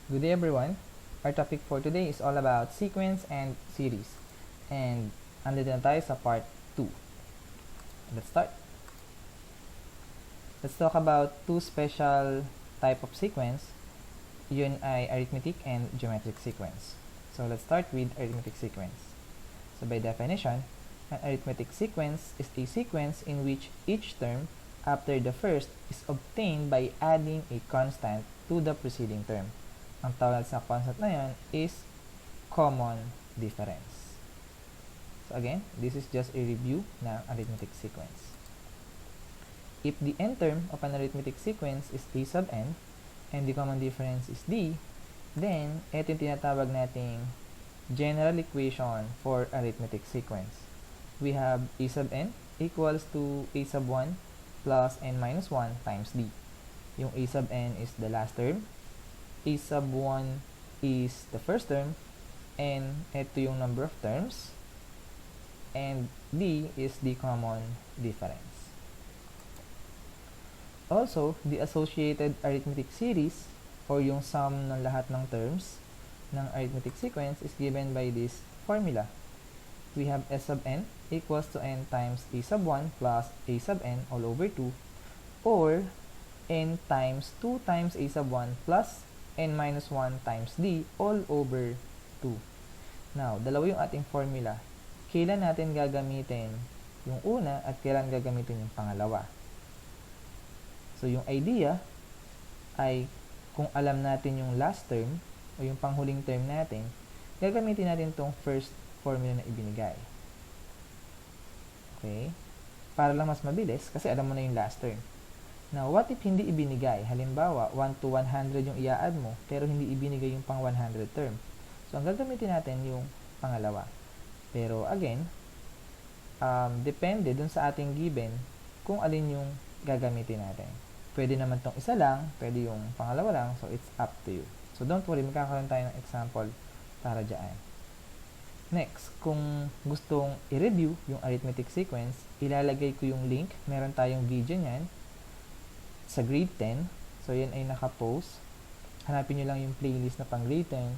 Good day everyone. Our topic for today is all about sequence and series. And andito na tayo sa part 2. Let's start. Let's talk about two special type of sequence. Yun ay arithmetic and geometric sequence. So let's start with arithmetic sequence. So by definition, an arithmetic sequence is a sequence in which each term after the first is obtained by adding a constant to the preceding term. Ang tawag sa constant na yan is common difference. So again, this is just a review ng arithmetic sequence. If the n term of an arithmetic sequence is a sub n and the common difference is d, then ito yung tinatawag nating general equation for arithmetic sequence. We have a sub n equals to a sub 1 plus n minus 1 times d. Yung a sub n is the last term, a sub 1 is the first term, and ito yung number of terms, and d is the common difference. Also, the associated arithmetic series, or yung sum ng lahat ng terms ng arithmetic sequence is given by this formula. We have s sub n equals to n times a sub 1 plus a sub n all over 2, or n times 2 times a sub 1 plus n minus 1 times d all over 2. Now, dalawa yung ating formula. Kailan natin gagamitin yung una at kailan gagamitin yung pangalawa? So, yung idea ay kung alam natin yung last term o yung panghuling term natin, gagamitin natin tong first formula na ibinigay. Okay? Para lang mas mabilis kasi alam mo na yung last term. Now, what if hindi ibinigay? Halimbawa, 1 to 100 yung i-add mo, pero hindi ibinigay yung pang 100 term. So, ang gagamitin natin yung pangalawa. Pero, again, depende dun sa ating given kung alin yung gagamitin natin. Pwede naman tong isa lang, pwede yung pangalawa lang, so it's up to you. So, don't worry, magkakaroon tayo ng example para dyan. Next, kung gustong i-review yung arithmetic sequence, ilalagay ko yung link. Meron tayong video nyan sa grade 10. So, yan ay nakapost. Hanapin nyo lang yung playlist na pang grade 10.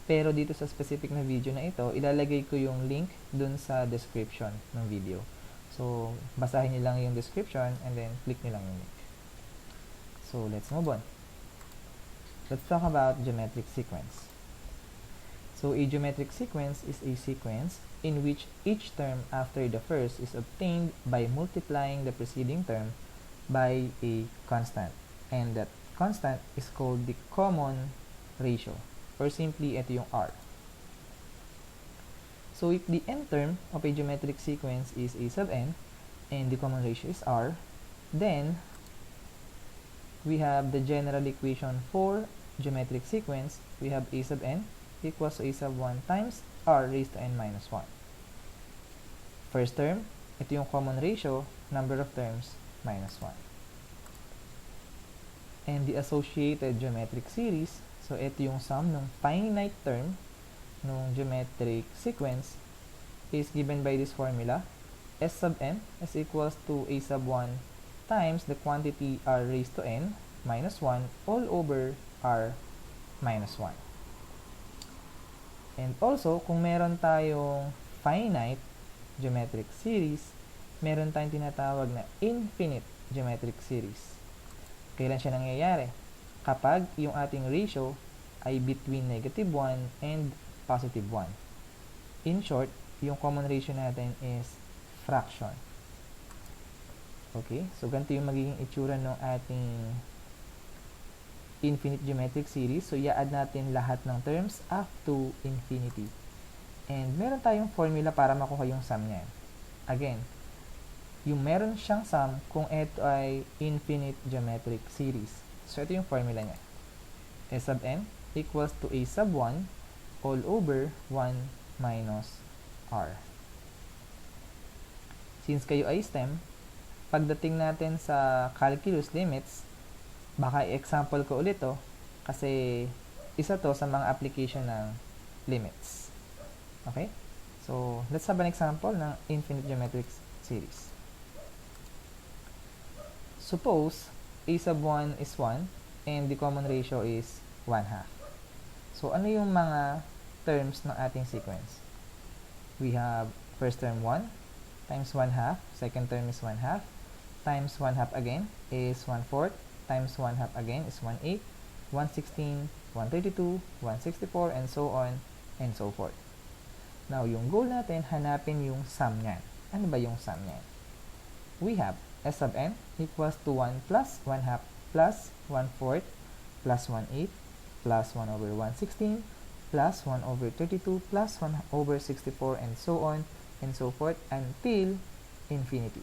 Pero dito sa specific na video na ito, ilalagay ko yung link dun sa description ng video. So, basahin nyo lang yung description and then click nyo lang yung link. So, let's move on. Let's talk about geometric sequence. So, a geometric sequence is a sequence in which each term after the first is obtained by multiplying the preceding term by a constant. And that constant is called the common ratio, or simply ito yung R. So, if the n term of a geometric sequence is a sub n and the common ratio is R, then we have the general equation for geometric sequence. We have a sub n equals to a sub 1 times r raised to n minus 1. First term, ito yung common ratio, number of terms, minus 1. And the associated geometric series, so ito yung sum ng finite term ng geometric sequence, is given by this formula. S sub n is equals to a sub 1 times the quantity r raised to n minus 1 all over r minus 1. And also, kung meron tayong finite geometric series, meron tayong tinatawag na infinite geometric series. Kailan siya nangyayari? Kapag yung ating ratio ay between negative 1 and positive 1. In short, yung common ratio natin is fraction. Okay? So, ganito yung magiging itsura ng ating infinite geometric series. So, i-add natin lahat ng terms up to infinity. And meron tayong formula para makuha yung sum niyan. Again, yung meron siyang sum kung ito ay infinite geometric series. So, ito yung formula niya. S sub n equals to a sub 1 all over 1 minus r. Since kayo ay STEM, pagdating natin sa calculus limits, baka i-example ko ulit to kasi isa to sa mga application ng limits. Okay? So, let's have an example ng infinite geometric series. Suppose a sub 1 is 1 and the common ratio is 1/2. So, ano yung mga terms ng ating sequence? We have first term 1 times 1 half, second term is 1 half, times 1 half again is 1/4, times 1 half again is 1/8, 1/16, 1/32, 1/64, and so on and so forth. Now, yung goal natin, hanapin yung sum niyan. Ano ba yung sum niyan? We have S sub n equals to 1 plus 1 half plus 1/4 plus 1/8 plus 1 over 1/16 plus 1 over 32 plus 1 over 64 and so on and so forth until infinity.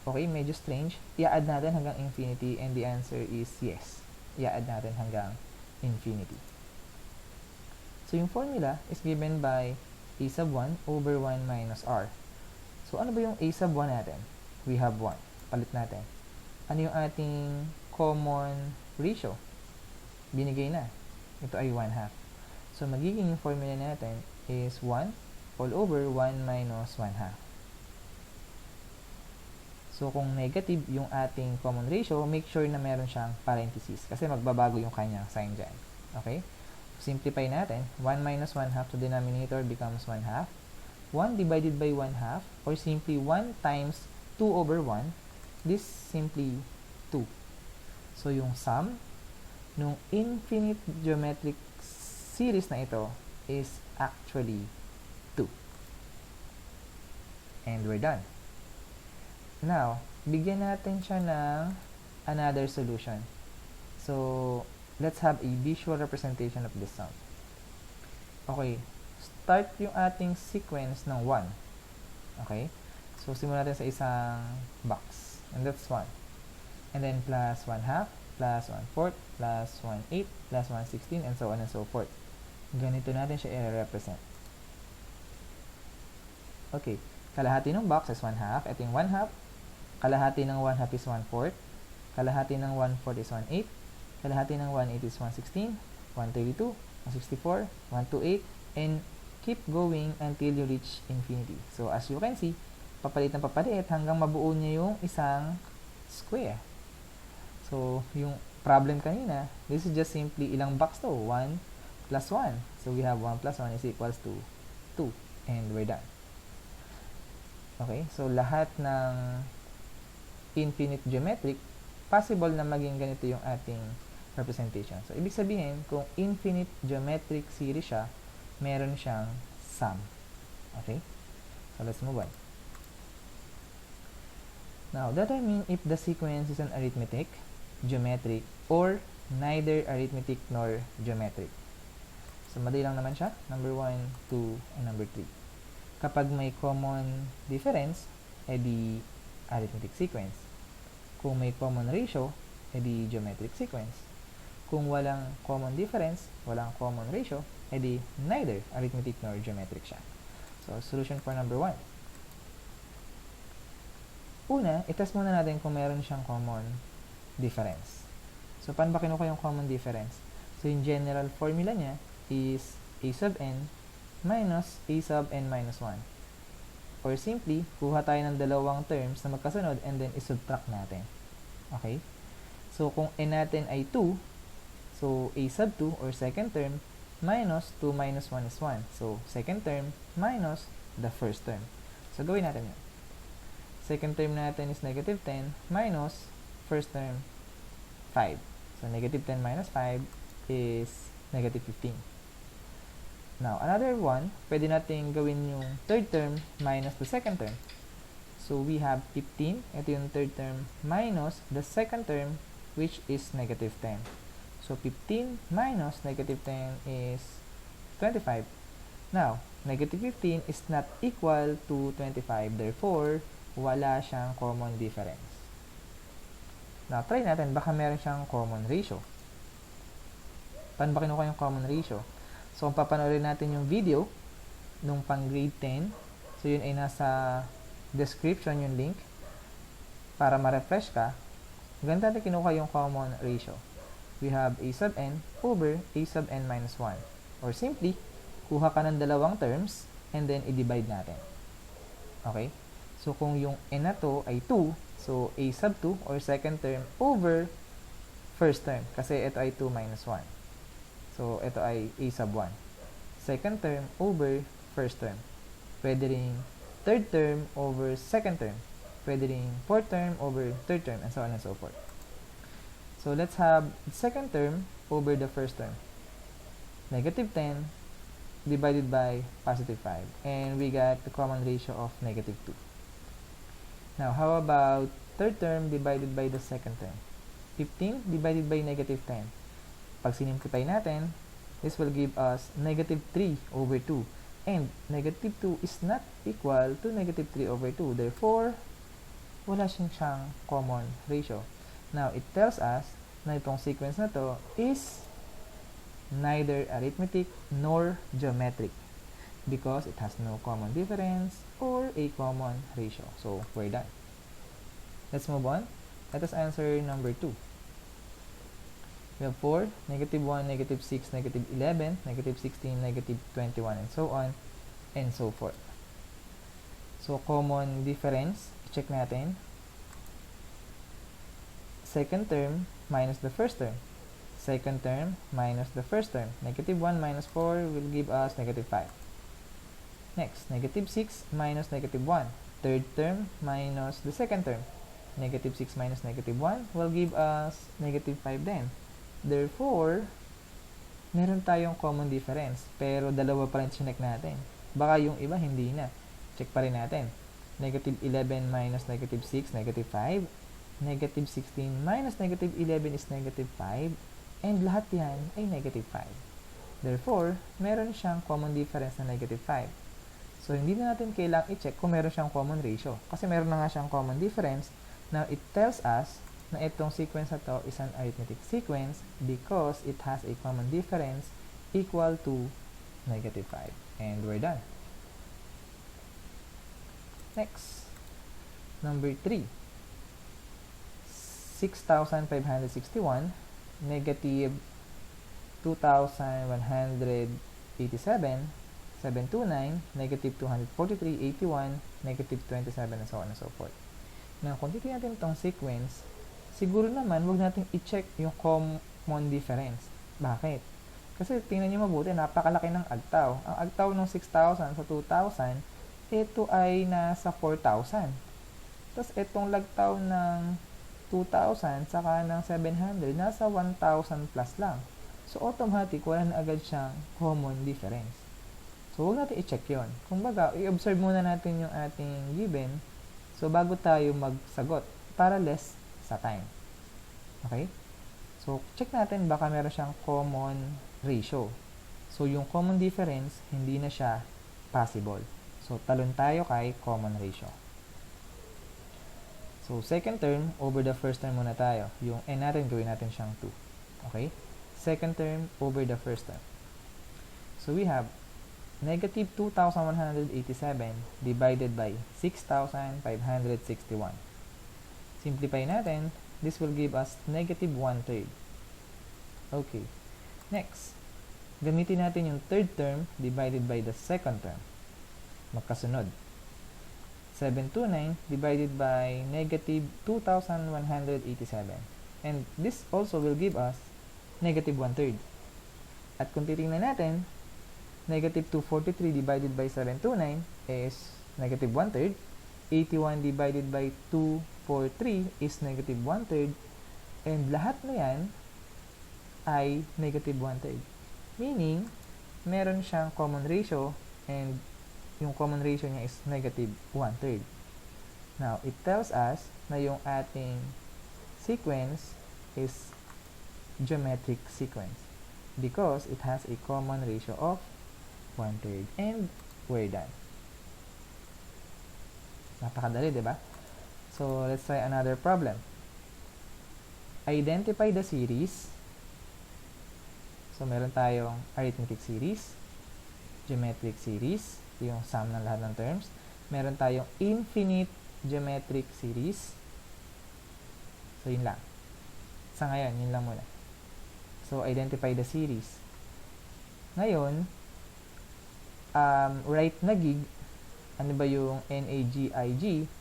Okay, medyo strange. I-add natin hanggang infinity and the answer is yes. I-add natin hanggang infinity. So, yung formula is given by a sub 1 over 1 minus r. So, ano ba yung a sub 1 natin? We have 1. Palit natin. Ano yung ating common ratio? Binigay na. Ito ay 1 half. So, magiging yung formula natin is 1 all over 1 minus 1 half. So, kung negative yung ating common ratio, make sure na meron siyang parenthesis kasi magbabago yung kanyang sign dyan. Okay? Simplify natin. 1 minus 1 half to denominator becomes 1 half. 1 divided by 1 half, or simply 1 times 2 over 1, this simply 2. So, yung sum nung infinite geometric series na ito is actually 2. And we're done. Now, bigyan natin siya ng another solution. So, let's have a visual representation of this sum. Okay. Start yung ating sequence ng 1. Okay? So, simulan natin sa isang box. And that's 1. And then, plus 1 half, plus 1/4, plus 1/8, plus 1/16, and so on and so forth. Ganito natin siya i-represent. Okay. Kalahati ng box is 1 half. Ito yung 1 half. Kalahati ng 1 half is 1/4. Kalahati ng 1/4 is 1/8. Kalahati ng 1/8 is 1/16, 1/32, 1/64, 1/8, and keep going until you reach infinity. So, as you can see, papalit ng papalit hanggang mabuo niya yung isang square. So, yung problem kanina, this is just simply ilang box to? 1 plus 1. So, we have 1 plus 1 is equals to 2. And we're done. Okay? So, lahat ng infinite geometric, possible na maging ganito yung ating representation. So, ibig sabihin, kung infinite geometric series siya, meron siyang sum. Okay? So, let's move on. Now, determine if the sequence is an arithmetic, geometric, or neither arithmetic nor geometric. So, madali lang naman siya. Number 1, 2, and number 3. Kapag may common difference, edi arithmetic sequence. Kung may common ratio, edi geometric sequence. Kung walang common difference, walang common ratio, edi neither arithmetic nor geometric siya. So, solution for number 1. Una, itest muna natin kung meron siyang common difference. So, paano ba kinuha yung common difference? So, yung general formula niya is a sub n minus a sub n minus 1. Or simply, kuha tayo ng dalawang terms na magkasunod and then isubtract natin. Okay? So, kung n natin ay 2, so a sub 2 or second term minus 2 minus 1 is 1. So, second term minus the first term. So, gawin natin yun. Second term natin is negative 10 minus first term 5. So, negative 10 minus 5 is negative 15. Now, another one, pwede natin gawin yung third term minus the second term. So, we have 15. Ito yung third term minus the second term, which is negative 10. So, 15 minus negative 10 is 25. Now, negative 15 is not equal to 25. Therefore, wala siyang common difference. Now, try natin. Baka meron siyang common ratio. Paano ba kinuha yung common ratio? So, kung papanoorin natin yung video nung pang grade 10, so yun ay nasa description yung link para ma-refresh ka. Ganito natin kinuha yung common ratio. We have a sub n over a sub n minus 1. Or simply, kuha ka ng dalawang terms and then i-divide natin. Okay? So, kung yung n na to ay 2, so a sub 2 or second term over first term. Kasi ito ay 2 minus 1. So, ito ay a sub 1. Second term over first term. Pwede rin third term over second term. Pwede rin fourth term over third term, and so on and so forth. So, let's have second term over the first term. Negative 10 divided by positive 5. And we got the common ratio of negative 2. Now, how about third term divided by the second term? 15 divided by negative 10. Pag sinimplify natin, this will give us negative 3 over 2. And negative 2 is not equal to negative 3 over 2. Therefore, wala siyang common ratio. Now, it tells us na itong sequence na to is neither arithmetic nor geometric because it has no common difference or a common ratio. So, we're done. Let's move on. Let us answer number 2. We have 4, negative 1, negative 6, negative 11, negative 16, negative 21, and so on, and so forth. So, common difference, check natin. Second term minus the first term. Second term minus the first term. Negative 1 minus 4 will give us negative 5. Next, negative 6 minus negative 1. Third term minus the second term. Negative 6 minus negative 1 will give us negative 5 then. Therefore, meron tayong common difference. Pero dalawa pa rin chinek natin. Baka yung iba hindi na. Check pa rin natin. Negative 11 minus negative 6, negative 5. Negative 16 minus negative 11 is negative 5. And lahat yan ay negative 5. Therefore, meron siyang common difference na negative 5. So, hindi na natin kailangang i-check kung meron siyang common ratio. Kasi meron na nga siyang common difference. Now, it tells us na itong sequence na to is an arithmetic sequence because it has a common difference equal to negative 5. And we're done. Next, number 3. 6,561 negative 2,187 729 negative 243 81 negative 27 and so on and so forth. Now, kung titignan natin itong sequence, siguro naman, huwag natin i-check yung common difference. Bakit? Kasi tingnan nyo mabuti, napakalaki ng agtaw. Ang agtaw ng 6,000 sa 2,000, ito ay nasa 4,000. Tapos itong lagtaw ng 2,000 saka ng 700, nasa 1,000 plus lang. So, automatic, wala na agad siyang common difference. So, huwag natin i-check yun. Kung baga, i-observe muna natin yung ating given. So, bago tayo magsagot, para less sa time. Okay? So, check natin baka meron siyang common ratio. So, yung common difference, hindi na siya possible. So, talon tayo kay common ratio. So, second term over the first term muna tayo. Yung n natin, gawin natin siyang 2. Okay? Second term over the first term. So, we have negative 2,187 divided by 6,561. Simplify natin, this will give us negative 1/3. Okay. Next, gamitin natin yung third term divided by the second term. Magkasunod. 729 divided by negative 2,187. And this also will give us negative 1/3. At kung titingnan natin, negative 243 divided by 729 is negative 1/3. 81 divided by 243 is negative 1/3. And lahat na yan ay negative 1/3. Meaning, meron siyang common ratio and yung common ratio niya is negative 1/3. Now, it tells us na yung ating sequence is geometric sequence because it has a common ratio of 1/3. And we're done. Napakadali, di ba? So, let's try another problem. Identify the series. So, meron tayong arithmetic series, geometric series, yung sum ng lahat ng terms. Meron tayong infinite geometric series. So, yun lang. Sa ngayon, yun lang muna. So, identify the series. Ngayon, right na gig, ano ba yung NAGIG?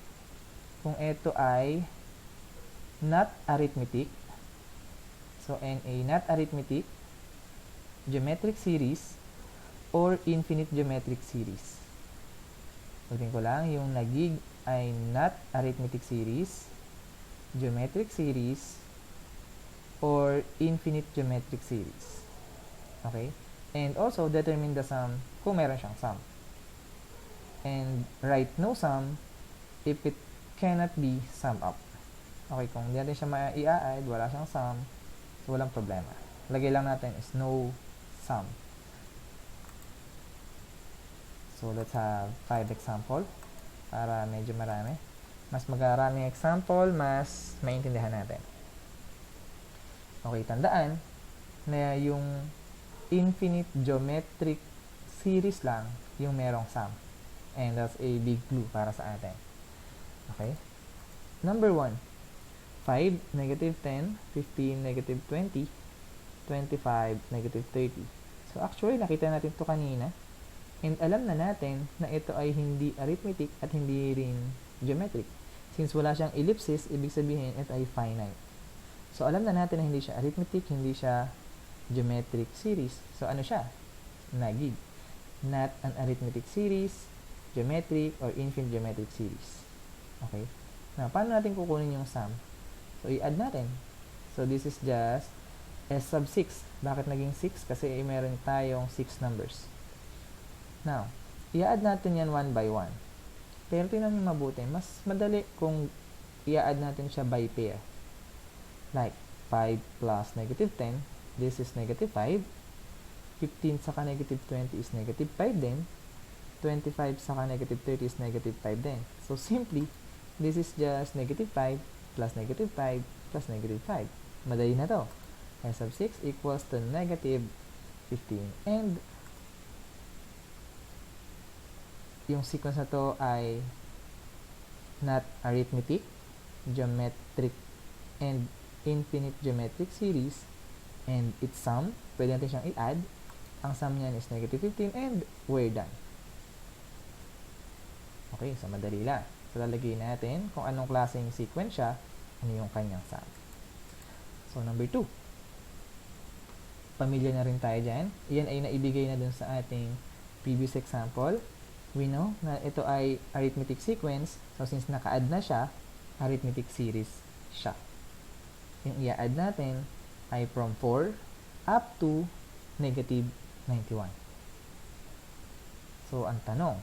Kung ito ay not arithmetic, so NA not arithmetic, geometric series or infinite geometric series. Ulitin ko lang, yung nagig ay not arithmetic series, geometric series, or infinite geometric series. Okay? And also, determine the sum kung meron siyang sum. And write no sum if it cannot be summed up. Okay, kung hindi natin siya ma-i-add, wala siyang sum, so walang problema. Lagay lang natin is no sum. So, let's have 5 example para medyo marami. Mas magaraming example, mas maintindihan natin. Okay, tandaan na yung infinite geometric series lang yung merong sum. And that's a big clue para sa atin. Okay? Number 1. 5, negative 10, 15, negative 20, 25, negative 30. So, actually, nakita natin ito kanina. And alam na natin na ito ay hindi arithmetic at hindi rin geometric. Since wala siyang ellipsis, ibig sabihin ito ay finite. So, alam na natin na hindi siya arithmetic, hindi siya geometric series. So, ano siya? Nagig. Not an arithmetic series, geometric, or infinite geometric series. Okay? Now, paano natin kukunin yung sum? So, i-add natin. So, this is just S sub 6. Bakit naging 6? Kasi meron tayong 6 numbers. Now, i-add natin yan one by one. Pero tingnan mo mabuti. Mas madali kung i-add natin siya by pair. Like, 5 plus negative 10. This is negative 5. 15 saka negative 20 is negative 5 din. 25 saka negative 30 is negative 5 din. So, simply, this is just negative 5 plus negative 5 plus negative 5. Madali na to. S sub 6 equals to negative 15. And yung sequence na to ay not arithmetic, geometric, and infinite geometric series. And its sum, pwede natin siyang i-add. Ang sum niyan is negative 15 and we're done. Okay, so madali lang. So, lalagay natin kung anong klaseng sequence siya, ano yung kanyang sum. So, number 2. Pamilya na rin tayo dyan. Yan ay naibigay na dun sa ating previous example. We know na ito ay arithmetic sequence. So, since naka-add na siya, arithmetic series siya. Yung i-add natin ay from 4 up to negative 91. So, ang tanong,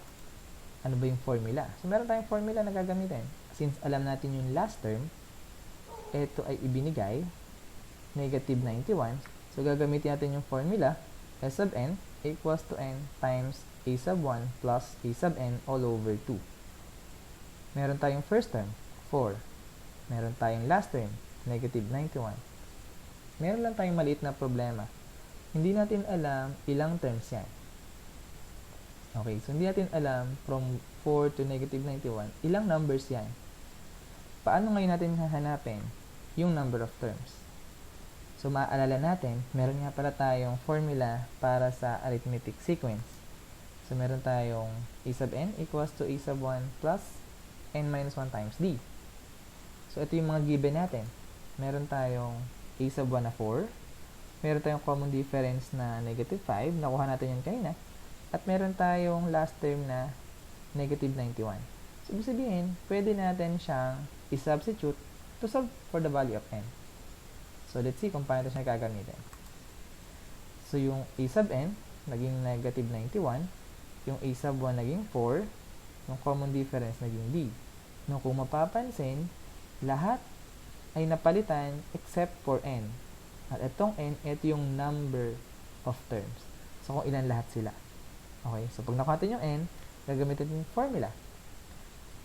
ano ba yung formula? So, meron tayong formula na gagamitin. Since alam natin yung last term, ito ay ibinigay, negative 91. So, gagamitin natin yung formula, S sub n equals to n times a sub 1 plus a sub n all over 2. Meron tayong first term, 4. Meron tayong last term, negative 91. Meron lang tayong maliit na problema. Hindi natin alam ilang terms yan. Okay, so hindi natin alam from 4 to negative 91, ilang numbers yan. Paano ngayon natin hahanapin yung number of terms? So, maaalala natin, meron nga pala tayong formula para sa arithmetic sequence. So, meron tayong a sub n equals to a sub 1 plus n minus 1 times d. So, ito yung mga given natin. Meron tayong a sub 1 na 4. Meron tayong common difference na negative 5. Nakuha natin yan kanina. At meron tayong last term na negative 91. So, ibig sabihin, pwede natin siyang i-substitute to solve for the value of n. So, let's see kung paano siya gagamitin. So, yung a sub n, naging negative 91. Yung a sub 1 naging 4. Yung common difference naging d. No, kung mapapansin, lahat ay napalitan except for n. At itong n, ito yung number of terms. So, kung ilan lahat sila. Okay, so pag nakuha natin yung n, gagamitin yung formula.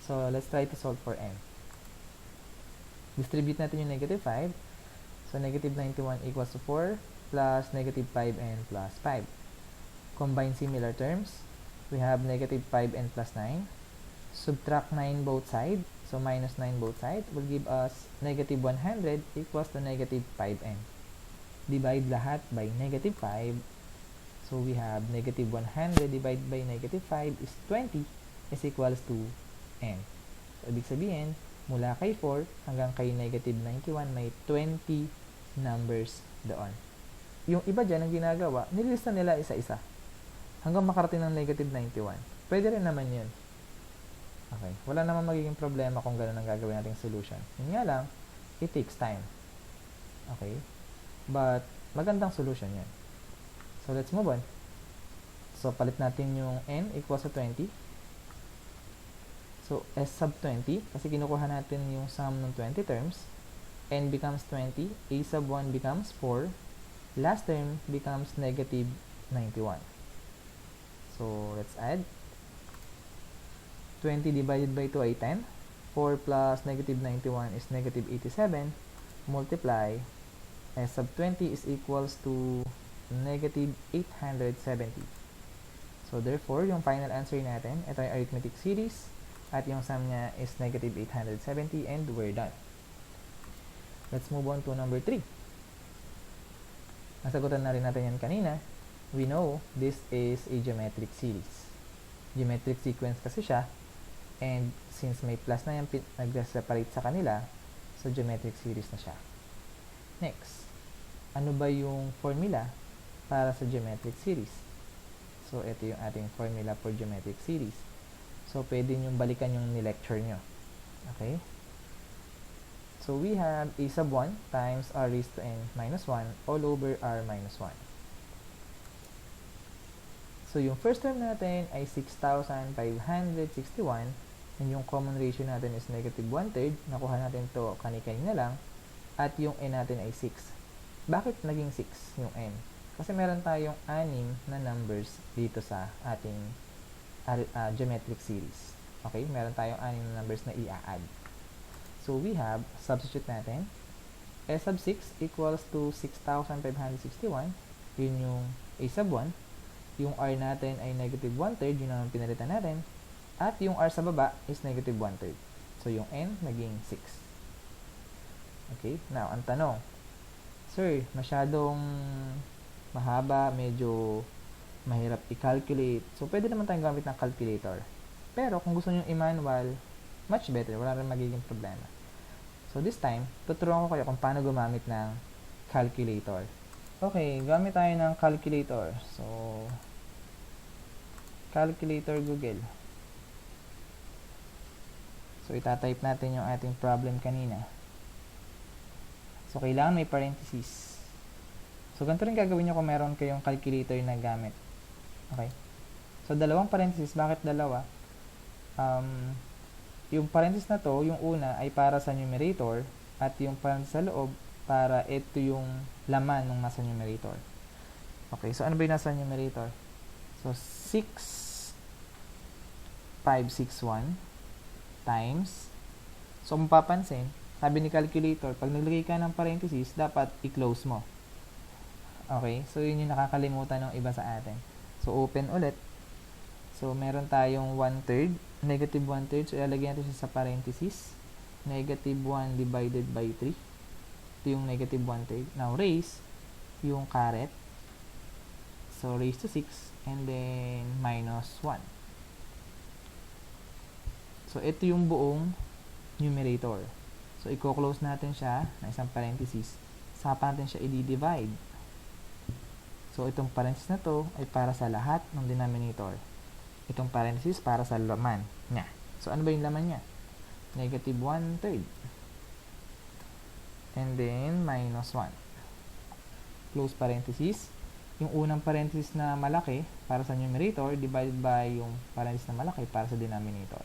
So, let's try to solve for n. Distribute natin yung negative 5. So, negative 91 equals to 4 plus negative 5n plus 5. Combine similar terms. We have negative 5n plus 9. Subtract 9 both sides. So, minus 9 both sides will give us negative 100 equals to negative 5n. Divide lahat by negative 5. So, we have negative 100 divided by negative 5 is 20 is equals to n. So, ibig sabihin, mula kay 4 hanggang kay negative 91, may 20 numbers doon. yung iba dyan ang ginagawa, nililista nila isa-isa hanggang makarating ng negative 91. Pwede rin naman yun. Okay, wala naman magiging problema kung gano'n ang gagawin nating solution. Yun nga lang, it takes time. Okay, but magandang solution yan. So let's move on. So palit natin yung n equals to 20. So s sub 20, kasi kinukuha natin yung sum ng 20 terms, n becomes 20, a sub 1 becomes 4, last term becomes negative 91. So let's add. 20 divided by 2 ay 10. 4 plus negative 91 is negative 87. Multiply, s sub 20 is equals to negative 870. So therefore, yung final answer natin, ito yung arithmetic series, at yung sum niya is negative 870, and we're done. Let's move on to number 3. Nasagutan na rin natin yan kanina. We know this is a geometric series. Geometric sequence kasi siya, and since may plus na yan nag-separate sa kanila, so geometric series na siya. Next, ano ba yung formula para sa geometric series? So ito yung ating formula for geometric series. So pwede nyo balikan yung ni-lecture nyo. Okay? So we have a sub 1 times r raised to n minus 1 all over r minus 1. So yung first term natin ay 6,561, and yung common ratio natin is negative 1/3. Nakuha natin to kani-kanina lang. At yung n natin ay 6. Bakit naging 6 yung n? Kasi meron tayong 6 na numbers dito sa ating geometric series. Okay? Meron tayong 6 na numbers na i-add. So we have, substitute natin, s sub 6 equals to 6,561. Yun yung a sub 1. Yung r natin ay negative 1/3. Yun ang pinalitan natin. At yung r sa baba is negative 1/3. So yung n naging 6. Okay? Now, ang tanong, sir, masyadong mahaba, medyo mahirap i-calculate. So, pwede naman tayong gamit ng calculator. Pero, kung gusto nyo i-manual, much better. Wala rin magiging problema. So, this time, tuturuan ko kayo kung paano gumamit ng calculator. Okay, gamit tayo ng calculator. So, calculator Google. So, itatype natin yung ating problem kanina. So, kailangan may parentheses. So, ganito rin gagawin nyo kung meron kayong calculator na gamit. Okay? So, dalawang parentheses. Bakit dalawa? Yung parentheses na to, yung una ay para sa numerator, at yung parentheses sa loob, para ito yung laman ng nasa numerator. Okay, so ano ba yung nasa numerator? So, 6,561 times, so kung papansin, sabi ni calculator, pag naglagay ka ng parentheses, dapat i-close mo. Okay, so yun yung nakakalimutan ng iba sa atin. So, open ulit. So, meron tayong 1/3, negative 1/3, so ilalagay natin siya sa parentheses. Negative 1 divided by 3. Ito yung negative 1/3. Now, raise yung caret. So, raise to 6, and then minus 1. So, ito yung buong numerator. So, i-close natin siya na isang parenthesis. Saka natin siya i-divide. So, itong parenthesis na to ay para sa lahat ng denominator. Itong parenthesis para sa laman niya. So, ano ba yung laman niya? Negative 1/3. And then, minus 1. Close parenthesis. Yung unang parenthesis na malaki para sa numerator divided by yung parenthesis na malaki para sa denominator.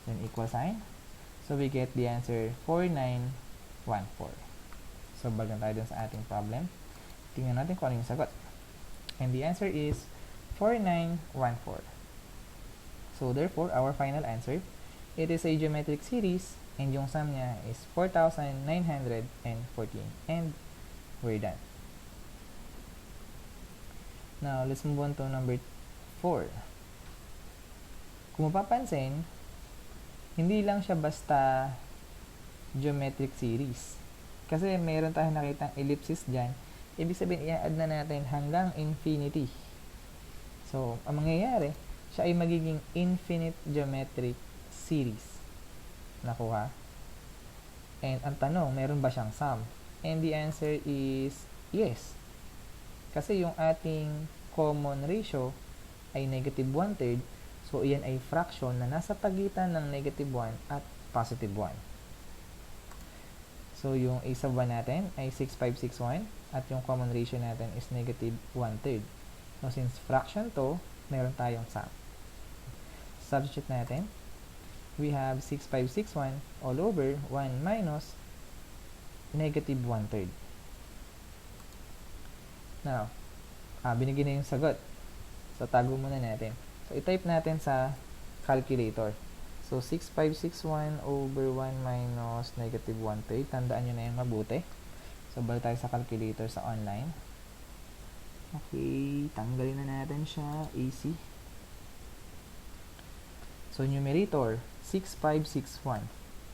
Then, equal sign. So, we get the answer 4914. So, balikan tayo dun sa ating problem. Tingnan natin kung ano yung sagot. And the answer is 4914. So, therefore, our final answer, it is a geometric series, and yung sum niya is 4,914. And we're done. Now, let's move on to number 4. Kung mapapansin, hindi lang siya basta geometric series. Kasi meron tayong nakitang ellipsis dyan. Ibig sabihin, i-add na natin hanggang infinity. So, ang mangyayari, siya ay magiging infinite geometric series. Nakuha? And ang tanong, meron ba siyang sum? And the answer is yes. Kasi yung ating common ratio ay negative 1/3. So, iyan ay fraction na nasa pagitan ng negative 1 at positive 1. So, yung a sub 1 natin ay 6561 at yung common ratio natin is negative 1/3. So, since fraction to, meron tayong sum. Substitute natin. We have 6561 all over 1 minus negative 1/3. Now, binigyan na yung sagot. So, tago muna natin. So, i-type natin sa calculator. So, 6561 over 1 minus negative 1/3. Tandaan nyo na yung mabuti. So, balik tayo sa calculator sa online. Okay, tanggalin na natin siya. AC. So, numerator, 6561.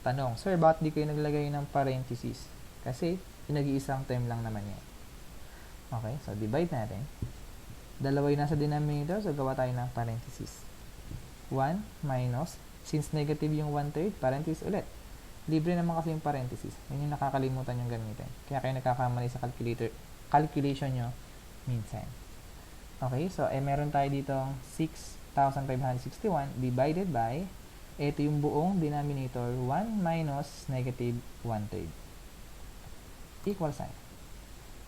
Tanong, sir, bakit di kayo naglagay ng parenthesis? Kasi, pinag-iisang term lang naman yan. Okay, so divide natin. Dalawa yung nasa denominator, so gawa tayo ng parenthesis. 1 minus, since negative yung 1/3, parenthesis ulit. Libre naman kasi yung parenthesis. Yun yung nakakalimutan yung gamitin. Kaya kayo nagkakamali sa calculation nyo minsan. Okay, so meron tayo ditong 6,561 divided by, ito yung buong denominator, 1 minus negative 1/3. Equal sign.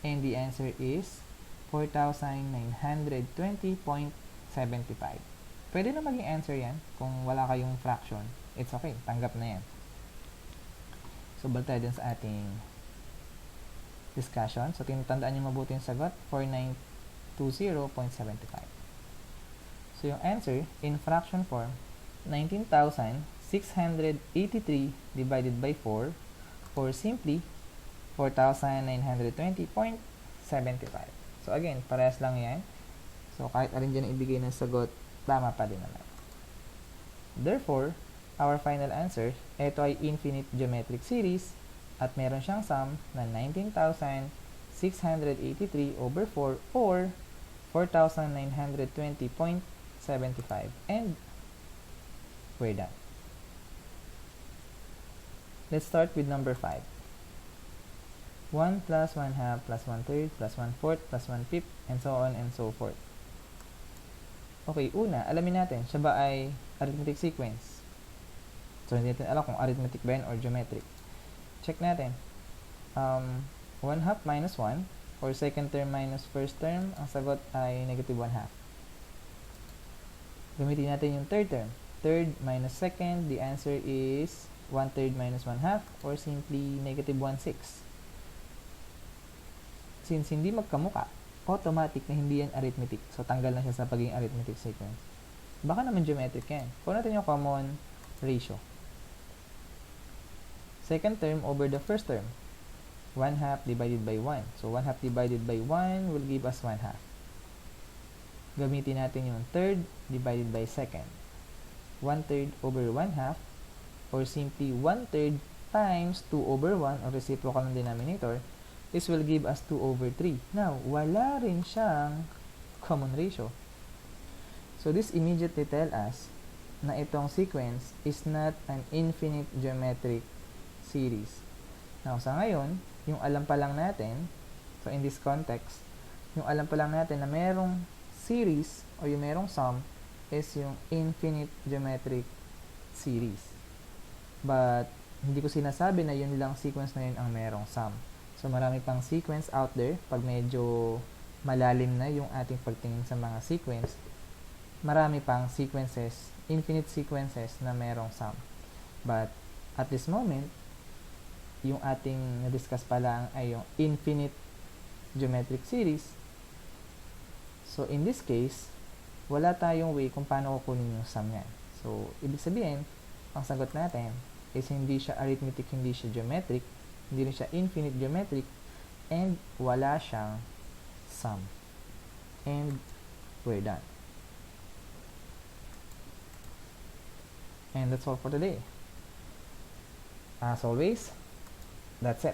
And the answer is 4,920.75. Pwede na maging answer yan kung wala kayong fraction. It's okay, tanggap na yan. So, balik tayo dun sa ating discussion. So, tinatandaan nyo mabuti yung sagot, 4920.75. So, yung answer, in fraction form, 19,683 divided by 4, or simply, 4,920.75. So, again, parehas lang yan. So, kahit alin dyan ibigay ng sagot, tama pa din naman. Therefore, our final answer, ito ay infinite geometric series at meron siyang sum na 19,683 over 4 or 4,920.75. And we're done. Let's start with number 5. 1 plus 1 half plus 1/3 plus 1/4 plus 1/5 and so on and so forth. Okay, una, alamin natin, siya ba ay arithmetic sequence? So, hindi natin alam kung arithmetic ba yan or geometric. Check natin. 1 half minus 1 or second term minus first term, ang sagot ay negative 1 half. Gamitin natin yung third term. Third minus second, the answer is 1/3 minus 1 half or simply negative 1/6. Since hindi magkamuka, automatic na hindi yan arithmetic. So, tanggal na siya sa pagiging arithmetic sequence. Baka naman geometric yan. Kuha natin yung common ratio. Second term over the first term. 1 half divided by 1. So, 1 half divided by 1 will give us 1 half. Gamitin natin yung third divided by second. 1/3 over 1 half or simply 1/3 times 2 over 1 or reciprocal ng denominator. This will give us 2 over 3. Now, wala rin siyang common ratio. So, this immediately tell us na itong sequence is not an infinite geometric series. Now, sa ngayon, yung alam pa lang natin, so in this context, yung alam pa lang natin na merong series o yung merong sum is yung infinite geometric series. But, hindi ko sinasabi na yun lang sequence na yun ang merong sum. So, marami pang sequence out there. Pag medyo malalim na yung ating pagtingin sa mga sequence, marami pang sequences, infinite sequences na merong sum. But, at this moment, yung ating na-discuss pa lang ay yung infinite geometric series. So, in this case, wala tayong way kung paano kukunin yung sum yan. So, ibig sabihin, ang sagot natin is hindi siya arithmetic, hindi siya geometric, hindi rin siya infinite geometric, and wala siyang sum. And we're done. And that's all for today. As always, that's it.